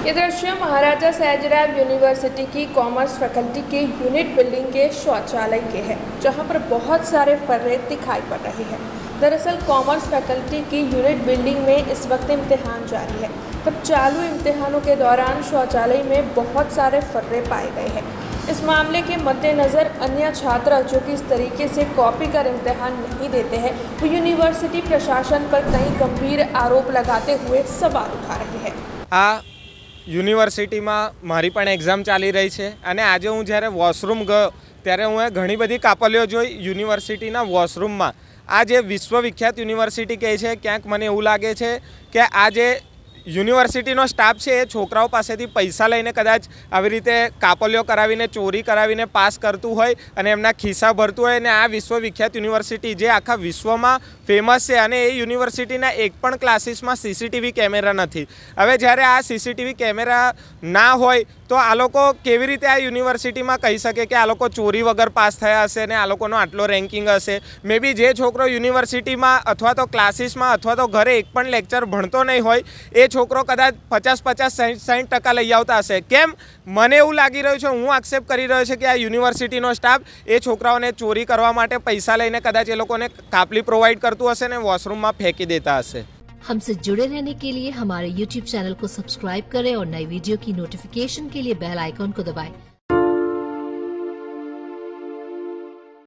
ये दृश्य महाराजा सयाजीराव यूनिवर्सिटी की कॉमर्स फैकल्टी के यूनिट बिल्डिंग के शौचालय के हैं, जहां पर बहुत सारे फर्रे दिखाई पड़ रहे हैं। दरअसल कॉमर्स फैकल्टी की यूनिट बिल्डिंग में इस वक्त इम्तिहान जारी है। तब चालू इम्तिहानों के दौरान शौचालय में बहुत सारे फर्रे पाए गए हैं। इस मामले के मद्देनज़र अन्य छात्र जो कि इस तरीके से कॉपी कर इम्तिहान नहीं देते हैं, वो यूनिवर्सिटी प्रशासन पर कई गंभीर आरोप लगाते हुए सवाल उठा रहे हैं। યુનિવર્સિટીમાં મારી પણ એક્ઝામ ચાલી રહી છે અને આજે હું જ્યારે વોશરૂમ ગયો ત્યારે હું ઘણી બધી કાપલીઓ જોઈ યુનિવર્સિટીના વોશરૂમમાં। આ જે વિશ્વવિખ્યાત યુનિવર્સિટી કહે છે, ક્યાંક મને એવું લાગે છે કે આ જે યુનિવર્સિટીનો સ્ટાફ છે એ છોકરાઓ પાસેથી પૈસા લઈને કદાચ આવી રીતે કાપલીઓ કરાવીને ચોરી કરાવીને પાસ કરતું હોય અને એમના ખિસ્સા ભરતું હોય। અને આ વિશ્વવિખ્યાત યુનિવર્સિટી જે આખા વિશ્વમાં ફેમસ છે અને એ યુનિવર્સિટીના એક પણ ક્લાસીસમાં સીસીટીવી કેમેરા નથી। હવે જ્યારે આ સીસીટીવી કેમેરા ના હોય તો આ લોકો કેવી રીતે આ યુનિવર્સિટીમાં કહી શકે કે આ લોકો ચોરી વગર પાસ થયા હશે અને આ લોકોનો આટલો રેન્કિંગ હશે? મે બી જે છોકરો યુનિવર્સિટીમાં અથવા તો ક્લાસીસમાં અથવા તો ઘરે એક પણ લેક્ચર ભણતો નહીં હોય એ છોકરો કદાચ 50-60% લઈ આવતા હશે। કેમ? મને એવું લાગી રહ્યું છે, હું આક્ષેપ કરી રહ્યો છે કે આ યુનિવર્સિટીનો સ્ટાફ એ છોકરાઓને ચોરી કરવા માટે પૈસા લઈને કદાચ એ લોકોને કાપલી પ્રોવાઈડ કરતું હશે ને વોશરૂમમાં ફેંકી દેતા હશે। हमसे जुड़े रहने के लिए हमारे YouTube चैनल को सब्सक्राइब करें और नई वीडियो की नोटिफिकेशन के लिए बेल आइकॉन को दबाएं।